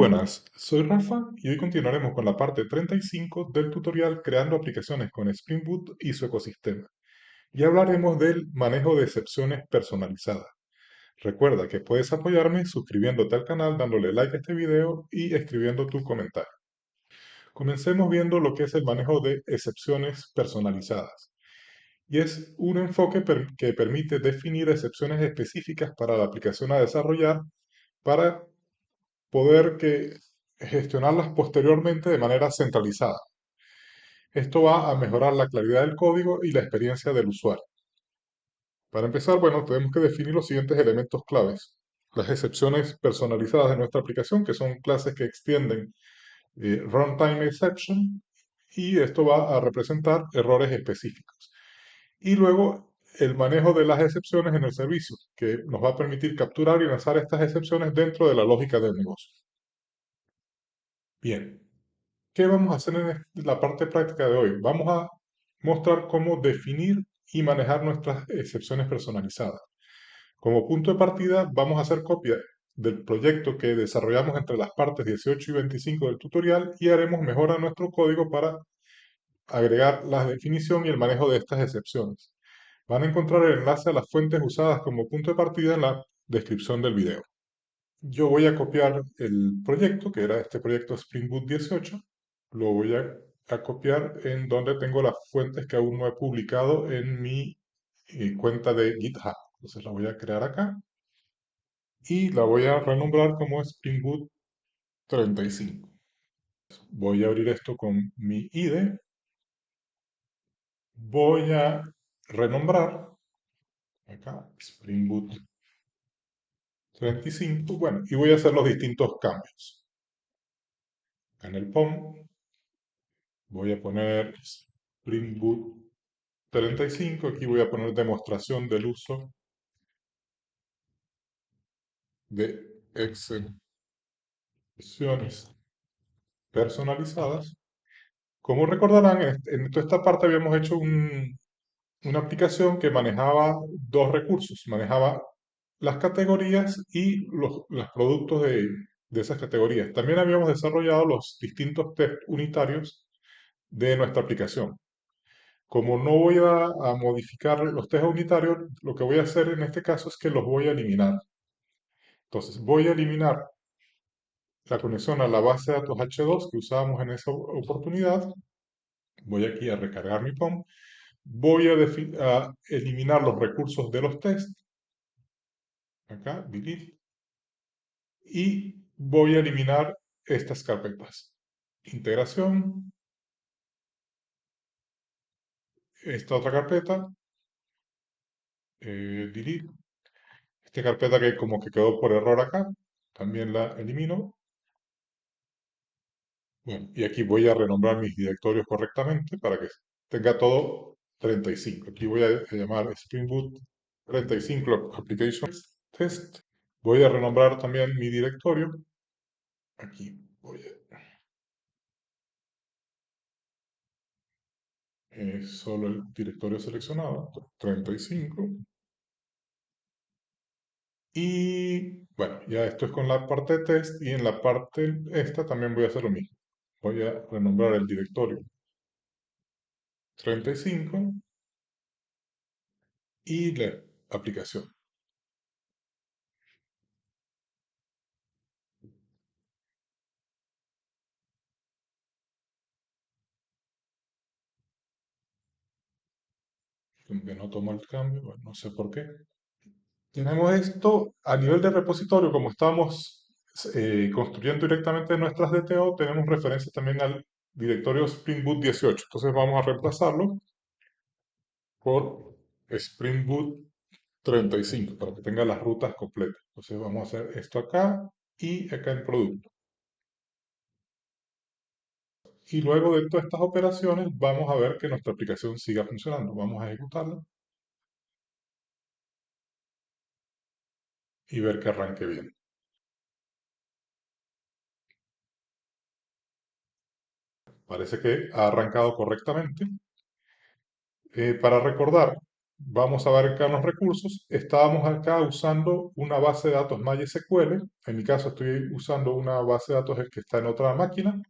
buenas, soy Rafa y hoy continuaremos con la parte 35 del tutorial creando aplicaciones con Spring Boot y su ecosistema. Y hablaremos del manejo de excepciones personalizadas. Recuerda que puedes apoyarme suscribiéndote al canal, dándole like a este video y escribiendo tu comentario. Comencemos viendo lo que es el manejo de excepciones personalizadas. Y es un enfoque que permite definir excepciones específicas para la aplicación a desarrollar para poder gestionarlas posteriormente de manera centralizada. Esto va a mejorar la claridad del código y la experiencia del usuario. Para empezar, bueno, tenemos que definir los siguientes elementos claves. Las excepciones personalizadas de nuestra aplicación, que son clases que extienden runtime exception, y esto va a representar errores específicos. Y luego el manejo de las excepciones en el servicio, que nos va a permitir capturar y lanzar estas excepciones dentro de la lógica del negocio. Bien, ¿qué vamos a hacer en la parte práctica de hoy? Vamos a mostrar cómo definir y manejar nuestras excepciones personalizadas. Como punto de partida, vamos a hacer copia del proyecto que desarrollamos entre las partes 18 y 25 del tutorial y haremos mejora a nuestro código para agregar la definición y el manejo de estas excepciones. Van a encontrar el enlace a las fuentes usadas como punto de partida en la descripción del video. Yo voy a copiar el proyecto, que era este proyecto Spring Boot 18, lo voy a copiar en donde tengo las fuentes que aún no he publicado en mi cuenta de GitHub. Entonces la voy a crear acá y la voy a renombrar como Spring Boot 35. Voy a abrir esto con mi IDE, voy a renombrar acá Spring Boot 35, bueno, y voy a hacer los distintos cambios. En el POM voy a poner Spring Boot 35, aquí voy a poner demostración del uso de excepciones personalizadas. Como recordarán, en toda esta parte habíamos hecho una aplicación que manejaba dos recursos, manejaba las categorías y los productos de esas categorías. También habíamos desarrollado los distintos test unitarios de nuestra aplicación. Como no voy a modificar los test unitarios, lo que voy a hacer en este caso es que los voy a eliminar. Entonces, voy a eliminar la conexión a la base de datos H2 que usábamos en esa oportunidad. Voy aquí a recargar mi POM. Voy a eliminar los recursos de los tests. Acá, delete. Y voy a eliminar estas carpetas. Integración. Esta otra carpeta. Delete. Esta carpeta que como que quedó por error acá. También la elimino. Bueno, y aquí voy a renombrar mis directorios correctamente para que tenga todo 35. Aquí voy a llamar Spring Boot 35 Applications Test. Voy a renombrar también mi directorio. Aquí voy a solo el directorio seleccionado, 35. Y bueno, ya esto es con la parte de test y en la parte esta también voy a hacer lo mismo. Voy a renombrar el directorio 35 y la aplicación. Como que no tomo el cambio, bueno, no sé por qué. Tenemos esto a nivel de repositorio, como estamos construyendo directamente nuestras DTO, tenemos referencia también al directorio Spring Boot 18. Entonces vamos a reemplazarlo por Spring Boot 35 para que tenga las rutas completas. Entonces vamos a hacer esto acá y acá en producto. Y luego de todas estas operaciones vamos a ver que nuestra aplicación siga funcionando. Vamos a ejecutarla y ver que arranque bien. Parece que ha arrancado correctamente. Para recordar, vamos a ver acá en los recursos, estábamos acá usando una base de datos MySQL. En mi caso estoy usando una base de datos que está en otra máquina.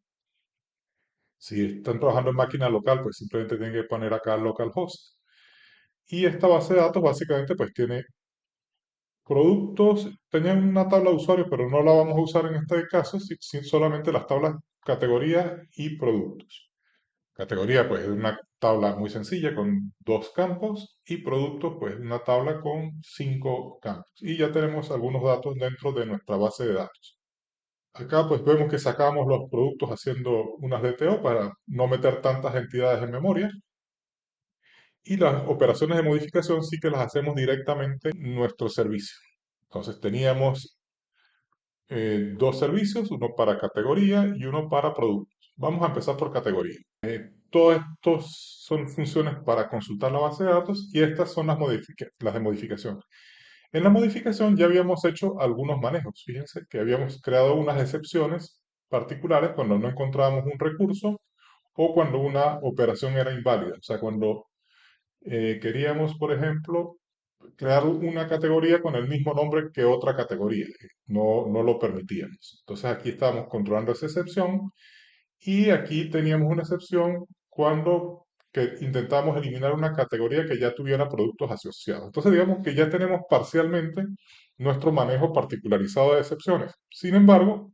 Si están trabajando en máquina local, pues simplemente tienen que poner acá localhost. Y esta base de datos básicamente pues tiene productos, tenían una tabla de usuarios, pero no la vamos a usar en este caso, solamente las tablas categoría y productos. Categoría, pues, es una tabla muy sencilla con dos campos y productos, pues, una tabla con cinco campos. Y ya tenemos algunos datos dentro de nuestra base de datos. Acá, pues, vemos que sacamos los productos haciendo unas DTO para no meter tantas entidades en memoria. Y las operaciones de modificación sí que las hacemos directamente en nuestro servicio. Entonces teníamos dos servicios, uno para categoría y uno para productos. Vamos a empezar por categoría. Todos estos son funciones para consultar la base de datos y estas son las de modificación. En la modificación ya habíamos hecho algunos manejos. Fíjense que habíamos creado unas excepciones particulares cuando no encontrábamos un recurso o cuando una operación era inválida. O sea, cuando queríamos, por ejemplo, crear una categoría con el mismo nombre que otra categoría. No lo permitíamos. Entonces aquí estábamos controlando esa excepción y aquí teníamos una excepción cuando intentamos eliminar una categoría que ya tuviera productos asociados. Entonces digamos que ya tenemos parcialmente nuestro manejo particularizado de excepciones. Sin embargo,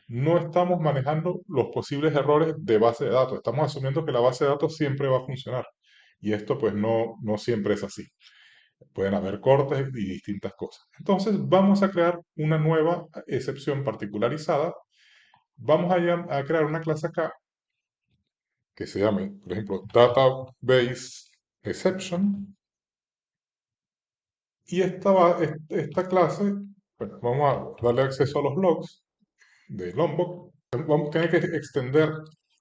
no estamos manejando los posibles errores de base de datos. Estamos asumiendo que la base de datos siempre va a funcionar. Y esto pues no siempre es así. Pueden haber cortes y distintas cosas. Entonces vamos a crear una nueva excepción particularizada. Vamos a crear una clase acá que se llame, por ejemplo, Database Exception. Y esta clase, bueno, vamos a darle acceso a los logs de Lombok. Vamos a tener que extender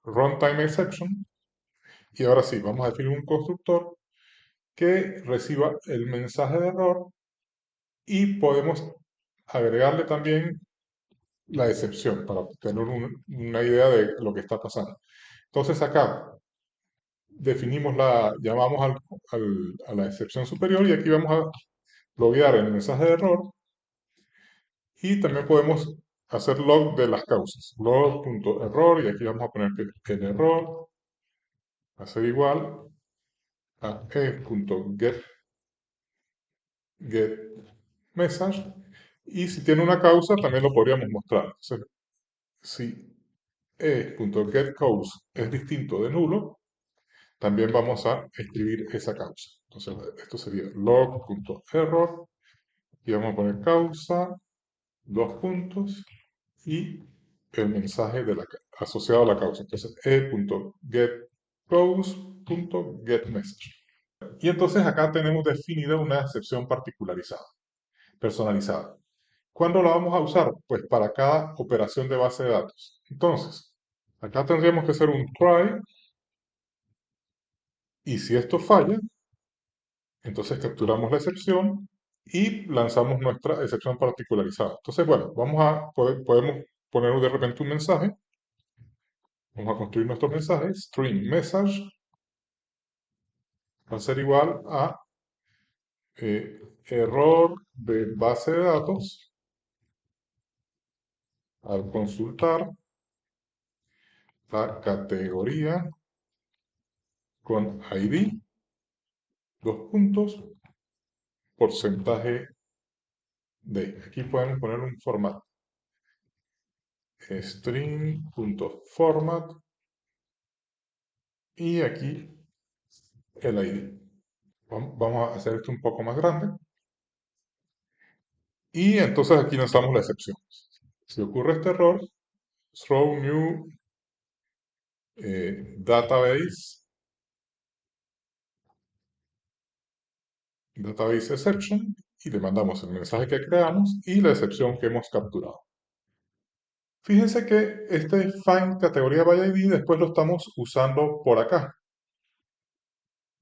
runtime exception. Y ahora sí, vamos a definir un constructor que reciba el mensaje de error y podemos agregarle también la excepción para tener una idea de lo que está pasando. Entonces acá llamamos a la excepción superior y aquí vamos a loguear el mensaje de error y también podemos hacer log de las causas. Log.error y aquí vamos a poner que el error va a ser igual a get message y si tiene una causa también lo podríamos mostrar. Entonces, si e.getCause es distinto de nulo, también vamos a escribir esa causa. Entonces, esto sería log.error y vamos a poner causa, dos puntos y el mensaje asociado a la causa. Entonces, e.getCause.getMessage. Y entonces acá tenemos definida una excepción particularizada, personalizada. ¿Cuándo la vamos a usar? Pues para cada operación de base de datos. Entonces, acá tendríamos que hacer un try y si esto falla, entonces capturamos la excepción y lanzamos nuestra excepción particularizada. Entonces, bueno, podemos poner de repente un mensaje. Vamos a construir nuestro mensaje. String message va a ser igual a error de base de datos al consultar la categoría con ID, dos puntos, porcentaje de. Aquí podemos poner un formato. String.format y aquí el ID. Vamos a hacer esto un poco más grande. Y entonces aquí lanzamos la excepción. Si ocurre este error, throw new database exception y le mandamos el mensaje que creamos y la excepción que hemos capturado. Fíjense que este find categoría by ID después lo estamos usando por acá.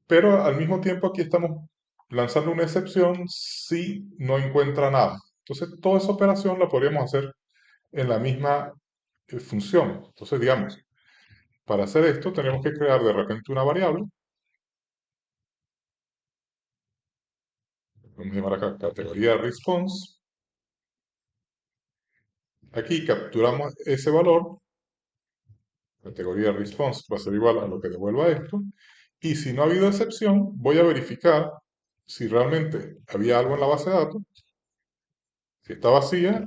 Pero al mismo tiempo aquí estamos lanzando una excepción si no encuentra nada. Entonces toda esa operación la podríamos hacer en la misma función. Entonces digamos, para hacer esto tenemos que crear de repente una variable Vamos a llamar acá categoría response. Aquí capturamos ese valor, categoría response va a ser igual a lo que devuelva esto. Y si no ha habido excepción, voy a verificar si realmente había algo en la base de datos. Si está vacía,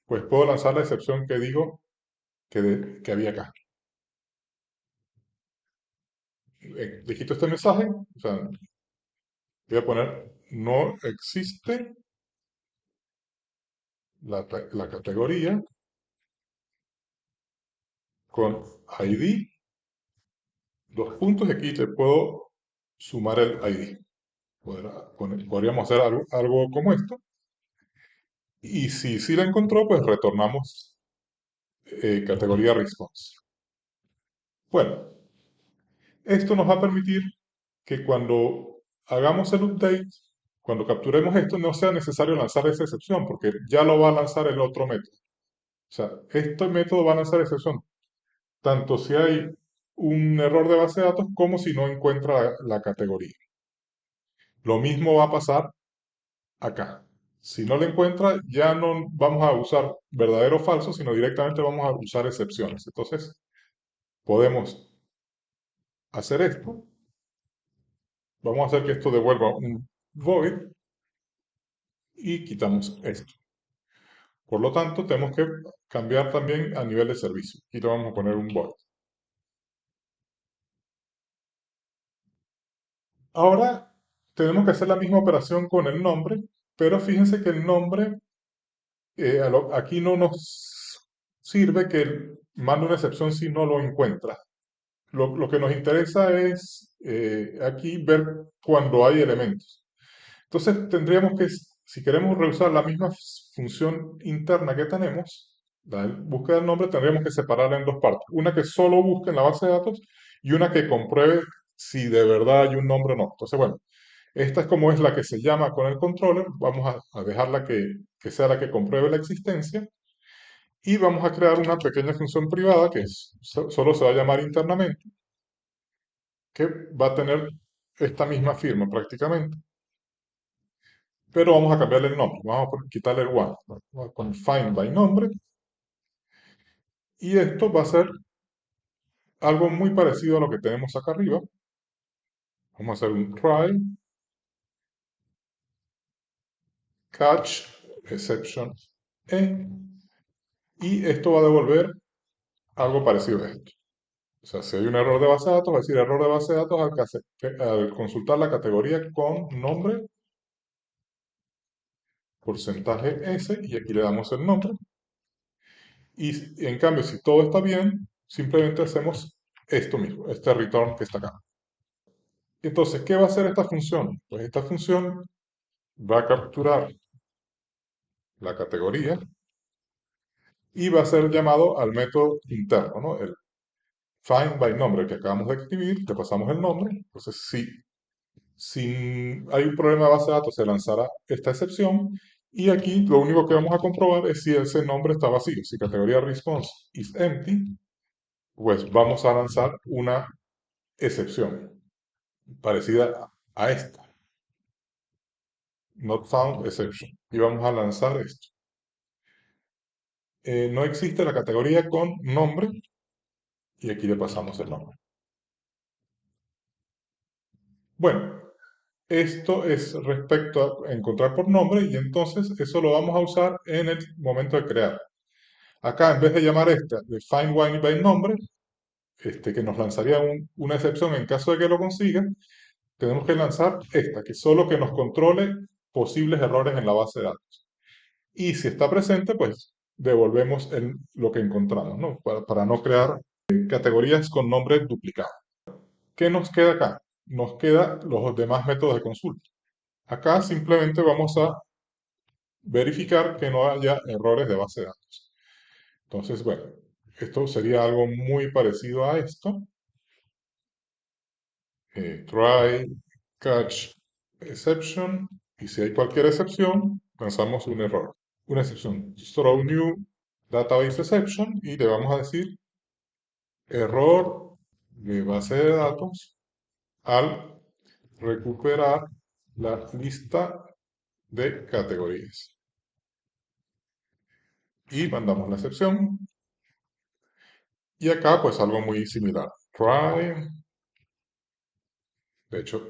pues puedo lanzar la excepción que digo que había acá. Digito este mensaje, o sea, voy a poner no existe la categoría con ID, dos puntos, y aquí le puedo sumar el ID. Podríamos hacer algo como esto. Y si sí la encontró, pues retornamos categoría response. Bueno, esto nos va a permitir que cuando hagamos el update, cuando capturemos esto, no sea necesario lanzar esa excepción, porque ya lo va a lanzar el otro método. O sea, este método va a lanzar excepción tanto si hay un error de base de datos como si no encuentra la categoría. Lo mismo va a pasar acá. Si no lo encuentra, ya no vamos a usar verdadero o falso, sino directamente vamos a usar excepciones. Entonces, podemos hacer esto. Vamos a hacer que esto devuelva un void y quitamos esto. Por lo tanto, tenemos que cambiar también a nivel de servicio. Aquí le vamos a poner un void. Ahora tenemos que hacer la misma operación con el nombre, pero fíjense que el nombre aquí no nos sirve que mande una excepción si no lo encuentra. Lo que nos interesa es aquí ver cuando hay elementos. Entonces tendríamos que, si queremos reusar la misma función interna que tenemos, la búsqueda del nombre, tendríamos que separarla en dos partes. Una que solo busque en la base de datos y una que compruebe si de verdad hay un nombre o no. Entonces, bueno, esta es como es la que se llama con el controller. Vamos a dejarla que sea la que compruebe la existencia. Y vamos a crear una pequeña función privada que solo se va a llamar internamente, que va a tener esta misma firma prácticamente. Pero vamos a cambiarle el nombre. Vamos a quitarle el one. Vamos a poner find by nombre. Y esto va a ser algo muy parecido a lo que tenemos acá arriba. Vamos a hacer un try, catch, exception, y esto va a devolver algo parecido a esto. O sea, si hay un error de base de datos, va a decir error de base de datos al consultar la categoría con nombre, porcentaje S, y aquí le damos el nombre. Y en cambio, si todo está bien, simplemente hacemos esto mismo, este return que está acá. Entonces, ¿qué va a hacer esta función? Pues esta función va a capturar la categoría y va a ser llamado al método interno, ¿no? El find by nombre que acabamos de escribir, le pasamos el nombre. Entonces, si hay un problema de base de datos, se lanzará esta excepción. Y aquí lo único que vamos a comprobar es si ese nombre está vacío. Si categoría response is empty, pues vamos a lanzar una excepción parecida a esta. Not found exception. Y vamos a lanzar esto. No existe la categoría con nombre y aquí le pasamos el nombre. Bueno, esto es respecto a encontrar por nombre y entonces eso lo vamos a usar en el momento de crear. Acá, en vez de llamar esta de find one by nombre, que nos lanzaría una excepción en caso de que lo consiga, tenemos que lanzar esta, que solo que nos controle posibles errores en la base de datos. Y si está presente, pues devolvemos lo que encontramos, ¿no? Para no crear categorías con nombres duplicados. ¿Qué nos queda acá? Nos quedan los demás métodos de consulta. Acá simplemente vamos a verificar que no haya errores de base de datos. Entonces, bueno, esto sería algo muy parecido a esto. Try, catch, exception, y si hay cualquier excepción, lanzamos un error. Una excepción, throw new database exception, y le vamos a decir error de base de datos al recuperar la lista de categorías. Y mandamos la excepción. Y acá pues algo muy similar. Try. De hecho,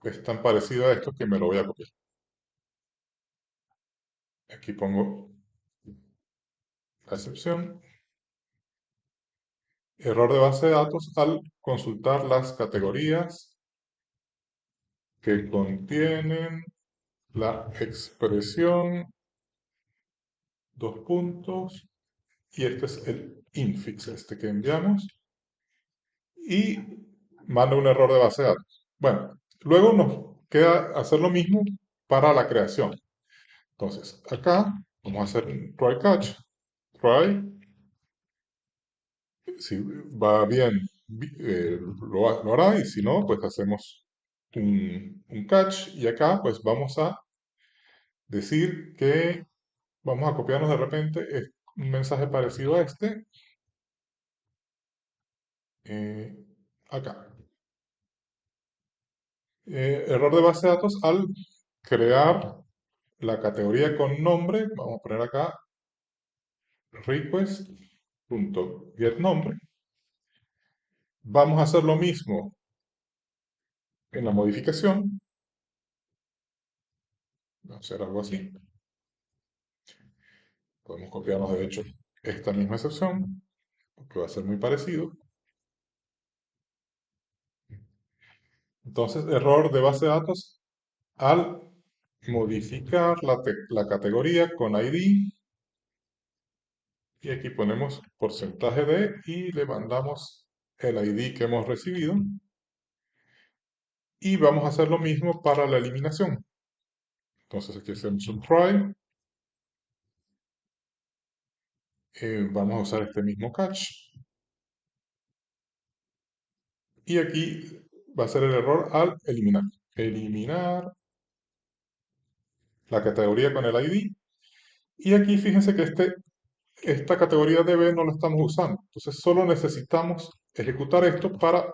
es tan parecido a esto que me lo voy a copiar. Aquí pongo la excepción. Error de base de datos al consultar las categorías que contienen la expresión, dos puntos, y este es el infix, este que enviamos, y manda un error de base de datos. Bueno, luego nos queda hacer lo mismo para la creación. Entonces, acá vamos a hacer un try catch, try, si va bien, lo hará, y si no, pues hacemos un catch, y acá pues vamos a decir que vamos a copiarnos de repente un mensaje parecido a este, eh, acá. Error de base de datos al crear la categoría con nombre, vamos a poner acá request.getNombre. Vamos a hacer lo mismo en la modificación, vamos a hacer algo así. Podemos copiarnos de hecho esta misma excepción, que va a ser muy parecido. Entonces, error de base de datos al modificar la categoría con ID, y aquí ponemos porcentaje de y le mandamos el ID que hemos recibido, y vamos a hacer lo mismo para la eliminación. Entonces aquí hacemos un try, vamos a usar este mismo catch, y aquí va a ser el error al eliminar la categoría con el ID, y aquí fíjense que esta categoría DB no la estamos usando, entonces solo necesitamos ejecutar esto para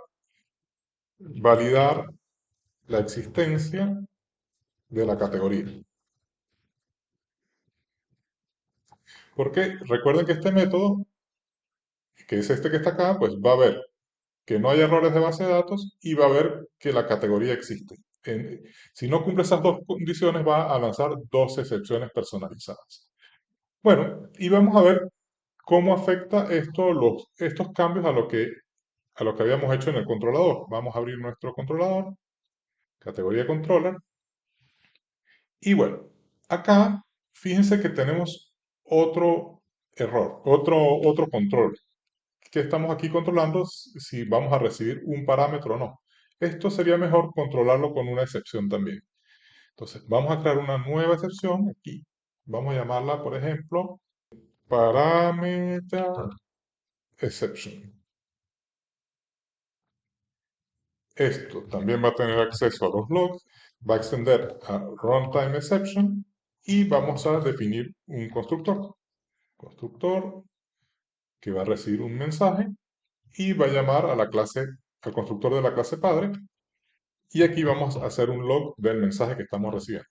validar la existencia de la categoría. Porque recuerden que este método, que es este que está acá, pues va a ver que no hay errores de base de datos y va a ver que la categoría existe. Si no cumple esas dos condiciones, va a lanzar dos excepciones personalizadas. Bueno, y vamos a ver cómo afecta estos cambios a lo que habíamos hecho en el controlador. Vamos a abrir nuestro controlador, categoría controller, y bueno, acá fíjense que tenemos otro error, otro control, que estamos aquí controlando si vamos a recibir un parámetro o no. Esto sería mejor controlarlo con una excepción también. Entonces, vamos a crear una nueva excepción aquí. Vamos a llamarla, por ejemplo, parameter exception. Esto también va a tener acceso a los logs, va a extender a runtime exception, y vamos a definir un constructor. Constructor que va a recibir un mensaje y va a llamar a la clase, al constructor de la clase padre, y aquí vamos a hacer un log del mensaje que estamos recibiendo.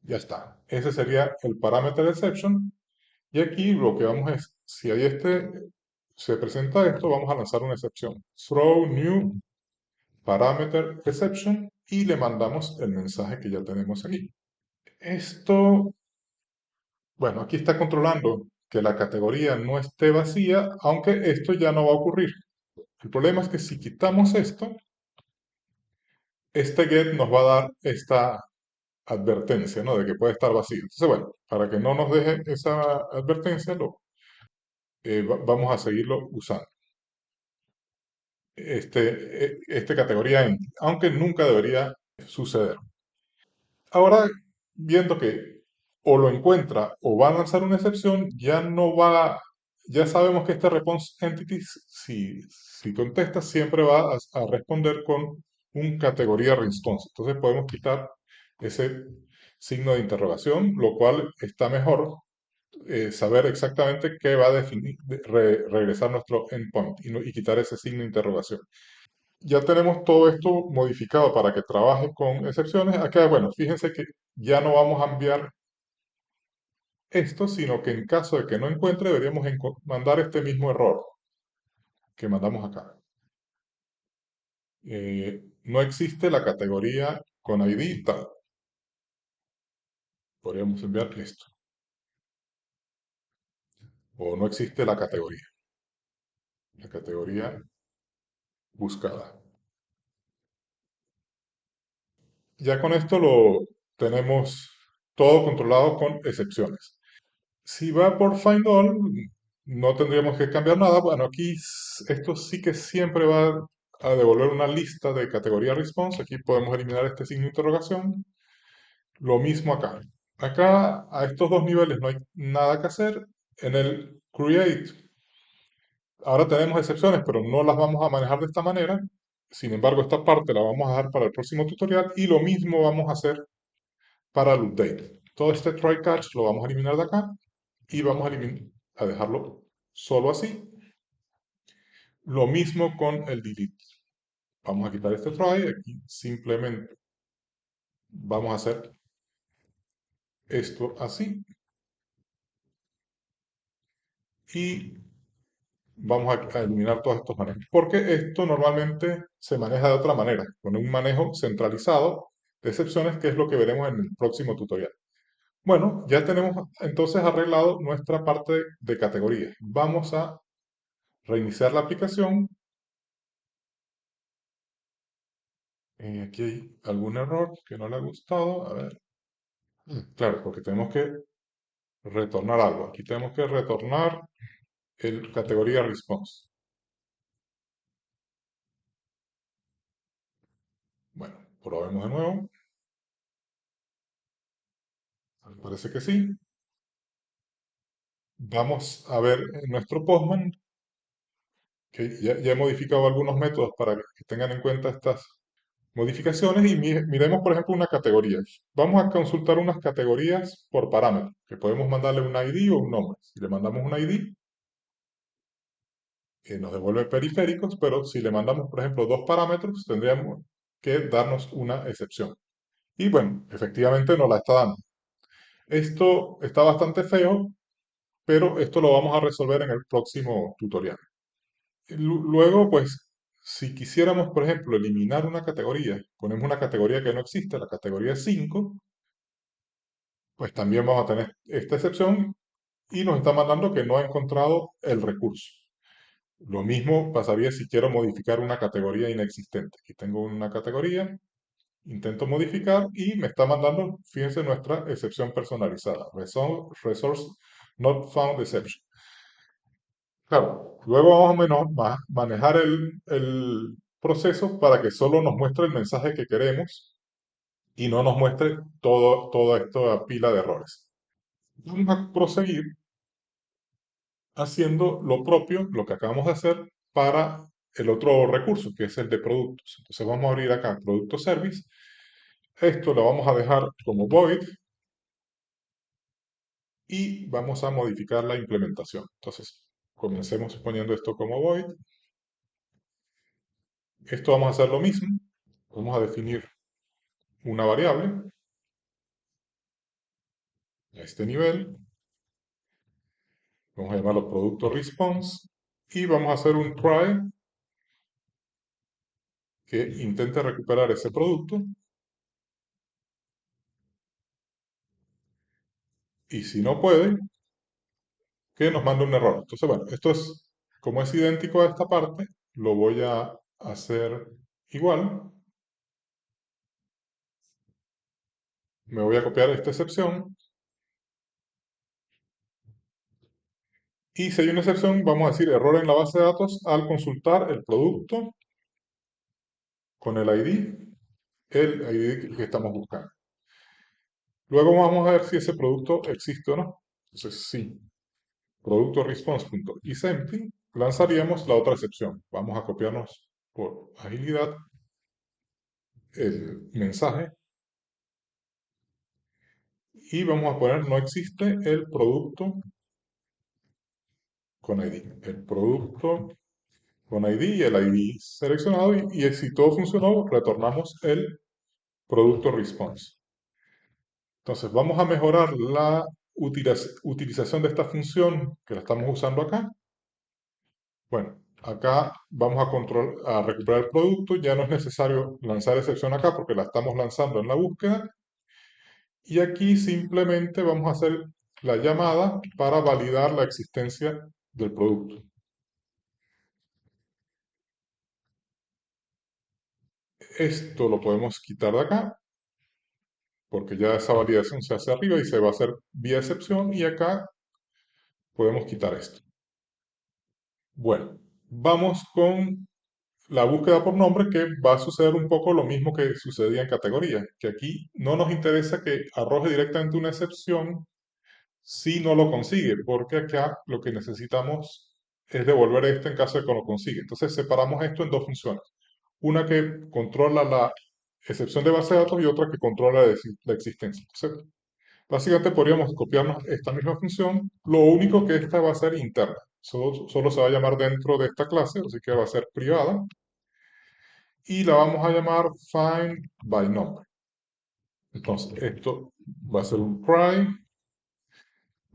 Ya está. Ese sería el parameter exception, y aquí lo que vamos es, si hay se presenta esto, vamos a lanzar una excepción. Throw new parameter exception, y le mandamos el mensaje que ya tenemos aquí. Esto, bueno, aquí está controlando que la categoría no esté vacía, aunque esto ya no va a ocurrir. El problema es que si quitamos esto, este get nos va a dar esta advertencia, ¿no? De que puede estar vacío. Entonces, bueno, para que no nos deje esa advertencia, vamos a seguirlo usando. Este categoría empty, aunque nunca debería suceder. Ahora, viendo que o lo encuentra o va a lanzar una excepción, ya sabemos que este response entity, si contesta, siempre va a responder con un categoría response. Entonces podemos quitar ese signo de interrogación, lo cual está mejor, saber exactamente qué va a regresar nuestro endpoint, y quitar ese signo de interrogación. Ya tenemos todo esto modificado para que trabaje con excepciones. Acá, bueno, fíjense que ya no vamos a enviar esto, sino que en caso de que no encuentre, deberíamos mandar este mismo error que mandamos acá. No existe la categoría con ID tal. Podríamos enviar esto. O no existe la categoría buscada. Ya con esto lo tenemos todo controlado con excepciones. Si va por find all, no tendríamos que cambiar nada. Bueno, aquí esto sí que siempre va a devolver una lista de categoría response. Aquí podemos eliminar este signo de interrogación. Lo mismo acá. Acá a estos dos niveles no hay nada que hacer. En el create, ahora tenemos excepciones, pero no las vamos a manejar de esta manera. Sin embargo, esta parte la vamos a dejar para el próximo tutorial y lo mismo vamos a hacer para el update. Todo este try catch lo vamos a eliminar de acá y vamos a dejarlo solo así. Lo mismo con el delete. Vamos a quitar este try, aquí simplemente vamos a hacer esto así y vamos a eliminar todos estos manejos. Porque esto normalmente se maneja de otra manera, con un manejo centralizado de excepciones, que es lo que veremos en el próximo tutorial. Bueno, ya tenemos entonces arreglado nuestra parte de categorías. Vamos a reiniciar la aplicación. Aquí hay algún error que no le ha gustado. A ver. Claro, porque tenemos que retornar algo. Aquí tenemos que retornar el categoría response. Bueno, probemos de nuevo. Parece que sí. Vamos a ver en nuestro Postman, que ya he modificado algunos métodos para que tengan en cuenta estas modificaciones y miremos, por ejemplo, una categoría. Vamos a consultar unas categorías por parámetro, que podemos mandarle un ID o un nombre. Si le mandamos un ID, nos devuelve periféricos, pero si le mandamos, por ejemplo, dos parámetros, tendríamos que darnos una excepción. Y bueno, efectivamente nos la está dando. Esto está bastante feo, pero esto lo vamos a resolver en el próximo tutorial. Luego, pues, si quisiéramos, por ejemplo, eliminar una categoría, ponemos una categoría que no existe, la categoría 5, pues también vamos a tener esta excepción y nos está mandando que no ha encontrado el recurso. Lo mismo pasaría si quiero modificar una categoría inexistente. Aquí tengo una categoría, intento modificar y me está mandando, fíjense, nuestra excepción personalizada. Resource not found exception. Claro, luego vamos a manejar el proceso para que solo nos muestre el mensaje que queremos y no nos muestre toda esta pila de errores. Vamos a proseguir haciendo lo propio, lo que acabamos de hacer para el otro recurso, que es el de productos. Entonces vamos a abrir acá Producto Service. Esto lo vamos a dejar como void y vamos a modificar la implementación. Entonces, comencemos poniendo esto como void. Esto vamos a hacer lo mismo. Vamos a definir una variable a este nivel. Vamos a llamarlo producto response y vamos a hacer un try que intente recuperar ese producto y si no puede, que nos mande un error. Entonces, bueno, esto es, como es idéntico a esta parte, lo voy a hacer igual. Me voy a copiar esta excepción y si hay una excepción, vamos a decir error en la base de datos al consultar el producto con el ID que estamos buscando. Luego vamos a ver si ese producto existe o no. Entonces, sí, producto response.isEmpty, lanzaríamos la otra excepción. Vamos a copiarnos por agilidad el mensaje y vamos a poner no existe el producto con ID. El producto con ID y el ID seleccionado y si todo funcionó, retornamos el producto response. Entonces vamos a mejorar la utilización de esta función que la estamos usando acá. Bueno, acá vamos a recuperar el producto, ya no es necesario lanzar excepción acá porque la estamos lanzando en la búsqueda. Y aquí simplemente vamos a hacer la llamada para validar la existencia del producto. Esto lo podemos quitar de acá porque ya esa validación se hace arriba y se va a hacer vía excepción y acá podemos quitar esto. Bueno, vamos con la búsqueda por nombre que va a suceder un poco lo mismo que sucedía en categoría, que aquí no nos interesa que arroje directamente una excepción si no lo consigue, porque acá lo que necesitamos es devolver este en caso de que lo consiga. Entonces separamos esto en dos funciones. Una que controla la excepción de base de datos y otra que controla la existencia. Entonces, básicamente podríamos copiarnos esta misma función, lo único que esta va a ser interna. Solo se va a llamar dentro de esta clase, así que va a ser privada. Y la vamos a llamar find by number. Entonces, esto va a ser un try,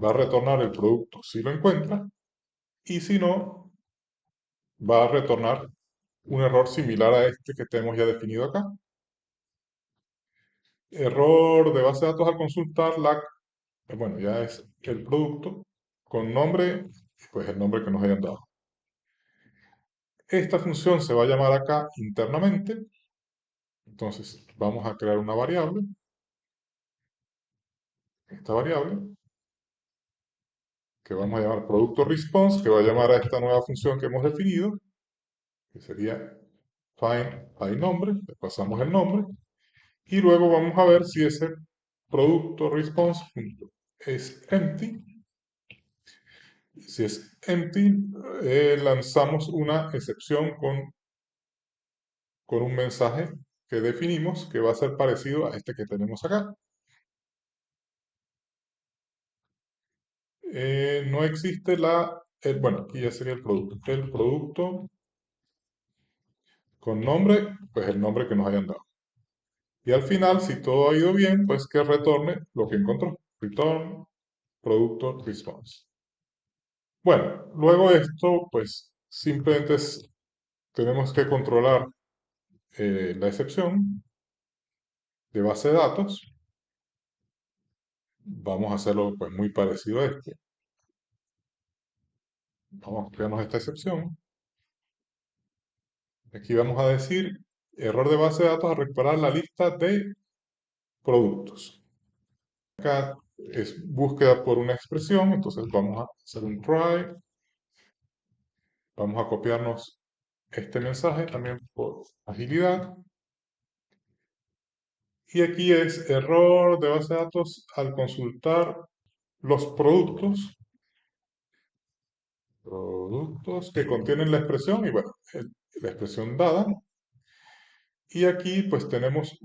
va a retornar el producto si lo encuentra, y si no, va a retornar un error similar a este que tenemos ya definido acá. Error de base de datos al consultar bueno, ya es el producto con nombre, pues el nombre que nos hayan dado. Esta función se va a llamar acá internamente, entonces vamos a crear una variable, esta variable, que vamos a llamar producto response, que va a llamar a esta nueva función que hemos definido, que sería find by nombre, le pasamos el nombre, y luego vamos a ver si ese producto response es empty. Si es empty, lanzamos una excepción con un mensaje que definimos que va a ser parecido a este que tenemos acá. No existe bueno, aquí ya sería el producto. El producto con nombre, pues el nombre que nos hayan dado. Y al final, si todo ha ido bien, pues que retorne lo que encontró. Return producto response. Bueno, luego de esto, pues simplemente tenemos que controlar la excepción de base de datos. Vamos a hacerlo pues muy parecido a este. Vamos a crearnos esta excepción. Aquí vamos a decir error de base de datos a recuperar la lista de productos. Acá es búsqueda por una expresión, entonces vamos a hacer un try. Vamos a copiarnos este mensaje también por agilidad. Y aquí es error de base de datos al consultar los productos que contienen la expresión y bueno, la expresión dada. Y aquí pues tenemos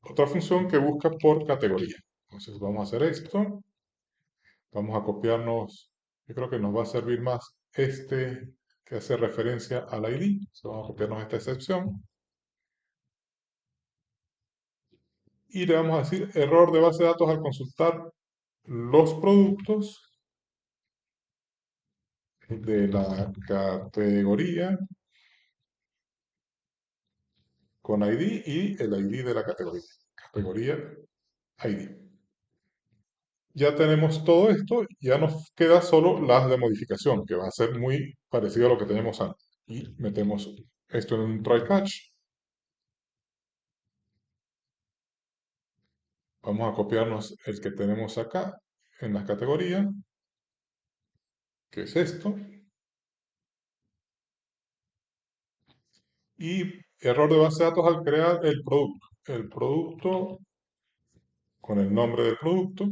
otra función que busca por categoría. Entonces vamos a hacer esto. Vamos a copiarnos, yo creo que nos va a servir más este que hace referencia al ID. Entonces, vamos a copiarnos esta excepción. Y le vamos a decir error de base de datos al consultar los productos de la categoría con ID y el ID de la categoría. Categoría ID. Ya tenemos todo esto, ya nos queda solo las de modificación, que va a ser muy parecido a lo que teníamos antes. Y metemos esto en un try catch. Vamos a copiarnos el que tenemos acá en la categoría, que es esto. Y error de base de datos al crear el producto. El producto con el nombre del producto.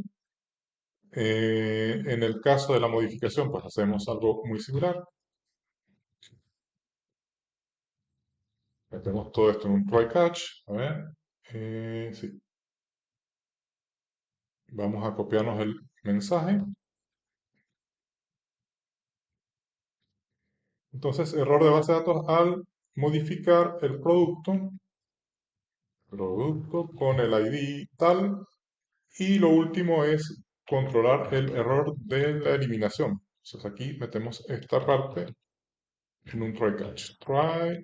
En el caso de la modificación, pues hacemos algo muy similar. Metemos todo esto en un try catch. A ver. Sí. Vamos a copiarnos el mensaje. Entonces, error de base de datos al modificar el producto con el ID tal. Y lo último es controlar el error de la eliminación. Entonces aquí metemos esta parte en un try catch. Try,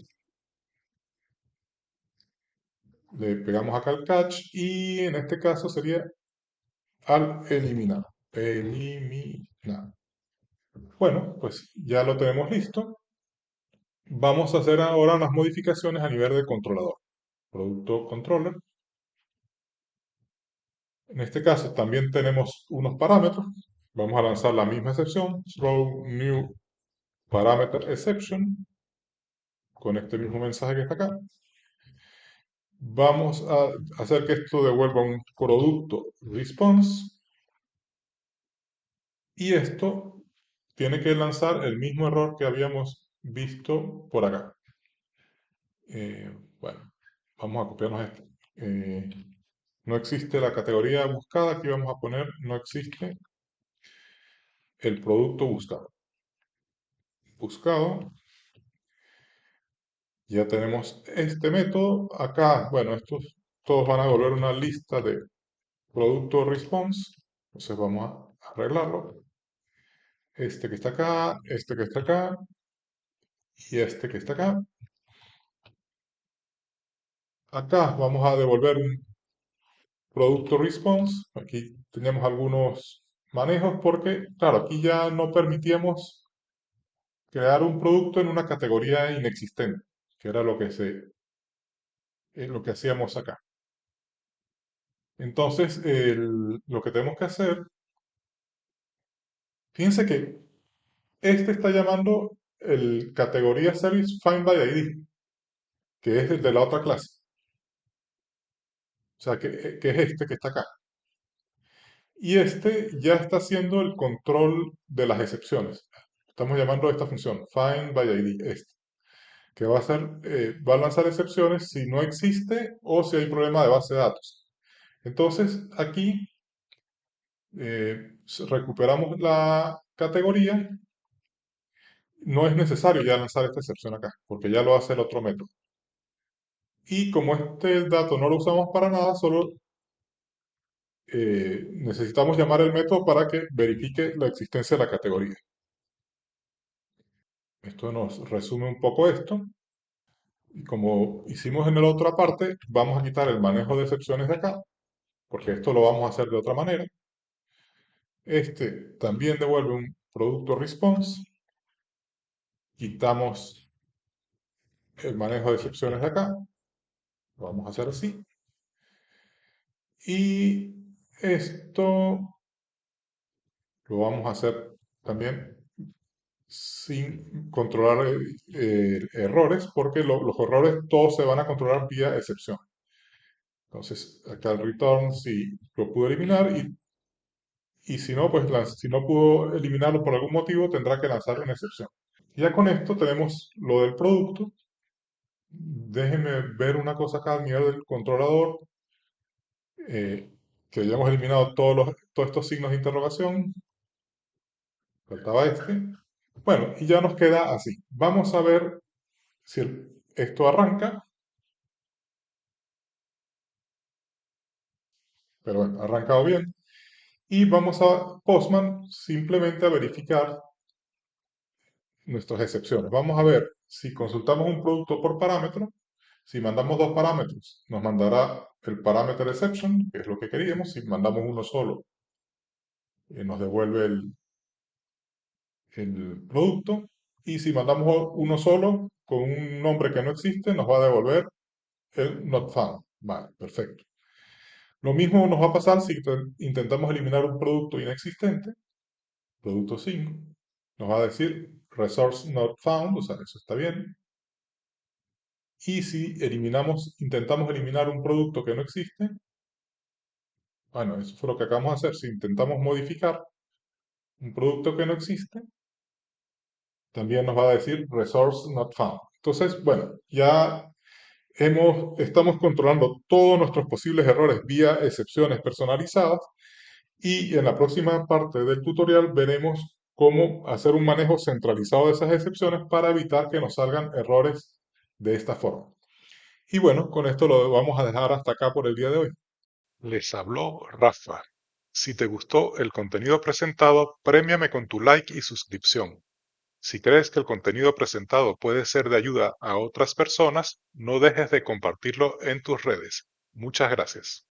le pegamos acá el catch y en este caso sería al eliminar. Eliminar. Bueno, pues ya lo tenemos listo. Vamos a hacer ahora unas modificaciones a nivel de controlador. Producto controller. En este caso también tenemos unos parámetros. Vamos a lanzar la misma excepción. Throw new parameter exception con este mismo mensaje que está acá. Vamos a hacer que esto devuelva un producto response y esto tiene que lanzar el mismo error que habíamos visto por acá. Bueno, vamos a copiarnos esto. Eh, no existe la categoría buscada, aquí vamos a poner no existe el producto buscado. Buscado, ya tenemos este método. Acá, bueno, estos todos van a devolver una lista de producto response. Entonces vamos a arreglarlo. Este que está acá, este que está acá y este que está acá. Acá vamos a devolver un producto response. Aquí tenemos algunos manejos porque, claro, aquí ya no permitíamos crear un producto en una categoría inexistente, que era lo que hacíamos acá. Entonces, lo que tenemos que hacer, fíjense que este está llamando el categoría service find by ID, que es el de la otra clase. O sea, que es este que está acá. Y este ya está haciendo el control de las excepciones. Estamos llamando a esta función find by ID, este, que va a hacer, va a lanzar excepciones si no existe o si hay problema de base de datos. Entonces, aquí recuperamos la categoría. No es necesario ya lanzar esta excepción acá, porque ya lo hace el otro método. Y como este dato no lo usamos para nada, solo necesitamos llamar el método para que verifique la existencia de la categoría. Esto nos resume un poco esto. Y como hicimos en la otra parte, vamos a quitar el manejo de excepciones de acá, porque esto lo vamos a hacer de otra manera. Este también devuelve un producto response. Quitamos el manejo de excepciones de acá. Lo vamos a hacer así. Y esto lo vamos a hacer también sin controlar errores, porque los errores todos se van a controlar vía excepción. Entonces, acá el return sí lo pudo eliminar y si no, pues si no pudo eliminarlo por algún motivo, tendrá que lanzar una excepción. Ya con esto tenemos lo del producto. Déjenme ver una cosa acá al nivel del controlador, eh, que hayamos eliminado todos estos signos de interrogación. Faltaba este. Bueno, y ya nos queda así. Vamos a ver si esto arranca, pero bueno, ha arrancado bien. Y vamos a Postman simplemente a verificar nuestras excepciones. Vamos a ver si consultamos un producto por parámetro. Si mandamos dos parámetros, nos mandará el parameter exception, que es lo que queríamos. Si mandamos uno solo, nos devuelve el producto. Y si mandamos uno solo, con un nombre que no existe, nos va a devolver el not found. Vale, perfecto. Lo mismo nos va a pasar si intentamos eliminar un producto inexistente, producto 5. Nos va a decir resource not found, o sea, eso está bien. Y si intentamos eliminar un producto que no existe, bueno, eso fue lo que acabamos de hacer. Si intentamos modificar un producto que no existe, también nos va a decir resource not found. Entonces, bueno, ya estamos controlando todos nuestros posibles errores vía excepciones personalizadas y en la próxima parte del tutorial veremos cómo hacer un manejo centralizado de esas excepciones para evitar que nos salgan errores de esta forma. Y bueno, con esto lo vamos a dejar hasta acá por el día de hoy. Les habló Rafa. Si te gustó el contenido presentado, premiame con tu like y suscripción. Si crees que el contenido presentado puede ser de ayuda a otras personas, no dejes de compartirlo en tus redes. Muchas gracias.